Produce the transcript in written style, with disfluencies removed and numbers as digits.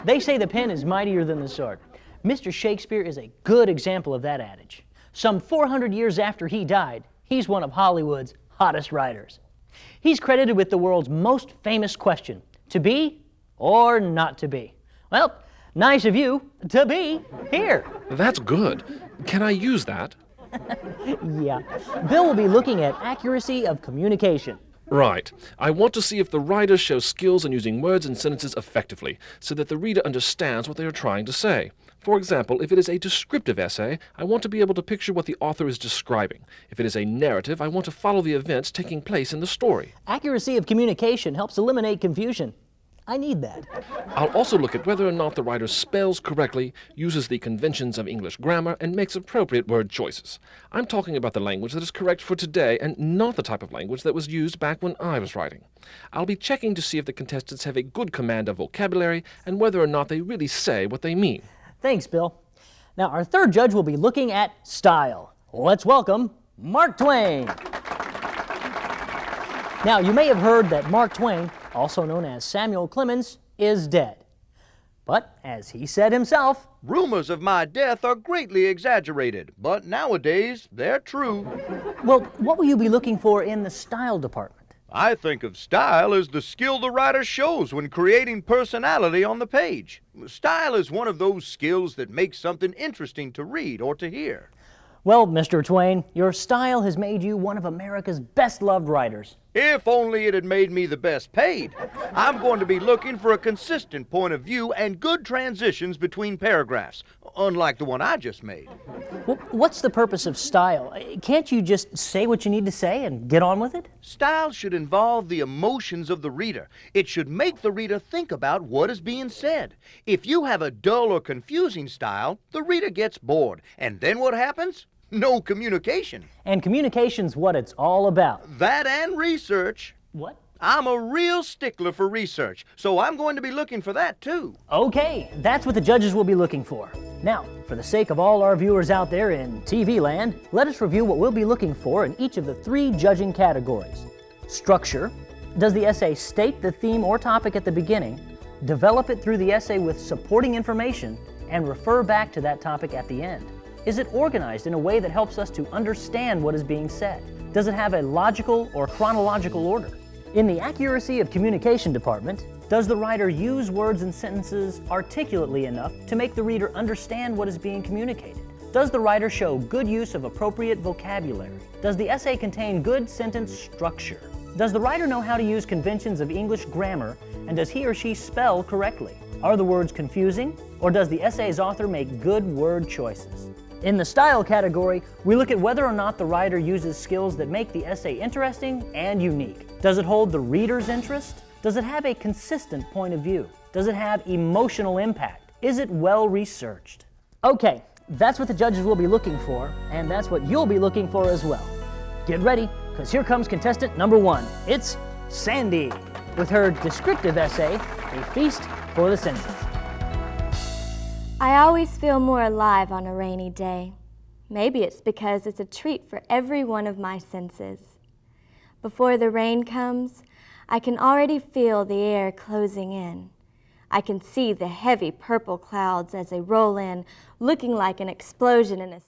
They say the pen is mightier than the sword. Mr. Shakespeare is a good example of that adage. Some 400 years after he died, he's one of Hollywood's hottest writers. He's credited with the world's most famous question, to be or not to be. Well, nice of you to be here. That's good. Can I use that? Yeah. Bill will be looking at accuracy of communication. Right. I want to see if the writer shows skills in using words and sentences effectively, so that the reader understands what they are trying to say. For example, if it is a descriptive essay, I want to be able to picture what the author is describing. If it is a narrative, I want to follow the events taking place in the story. Accuracy of communication helps eliminate confusion. I need that. I'll also look at whether or not the writer spells correctly, uses the conventions of English grammar, and makes appropriate word choices. I'm talking about the language that is correct for today and not the type of language that was used back when I was writing. I'll be checking to see if the contestants have a good command of vocabulary and whether or not they really say what they mean. Thanks, Bill. Now, our third judge will be looking at style. Let's welcome Mark Twain. Now, you may have heard that Mark Twain, also known as Samuel Clemens, is dead. But, as he said himself, rumors of my death are greatly exaggerated, but nowadays they're true. Well, what will you be looking for in the style department? I think of style as the skill the writer shows when creating personality on the page. Style is one of those skills that makes something interesting to read or to hear. Well, Mr. Twain, your style has made you one of America's best-loved writers. If only it had made me the best paid. I'm going to be looking for a consistent point of view and good transitions between paragraphs, unlike the one I just made. Well, what's the purpose of style? Can't you just say what you need to say and get on with it? Style should involve the emotions of the reader. It should make the reader think about what is being said. If you have a dull or confusing style, the reader gets bored. And then what happens? No communication. And communication's what it's all about. That and research. What? I'm a real stickler for research, so I'm going to be looking for that too. Okay, that's what the judges will be looking for. Now, for the sake of all our viewers out there in TV land, let us review what we'll be looking for in each of the three judging categories. Structure. Does the essay state the theme or topic at the beginning, develop it through the essay with supporting information, and refer back to that topic at the end? Is it organized in a way that helps us to understand what is being said? Does it have a logical or chronological order? In the accuracy of communication department, does the writer use words and sentences articulately enough to make the reader understand what is being communicated? Does the writer show good use of appropriate vocabulary? Does the essay contain good sentence structure? Does the writer know how to use conventions of English grammar, and does he or she spell correctly? Are the words confusing, or does the essay's author make good word choices? In the style category, we look at whether or not the writer uses skills that make the essay interesting and unique. Does it hold the reader's interest? Does it have a consistent point of view? Does it have emotional impact? Is it well researched? Okay, that's what the judges will be looking for, and that's what you'll be looking for as well. Get ready, because here comes contestant number one. It's Sandy, with her descriptive essay, A Feast for the Senses. I always feel more alive on a rainy day. Maybe it's because it's a treat for every one of my senses. Before the rain comes, I can already feel the air closing in. I can see the heavy purple clouds as they roll in, looking like an explosion in a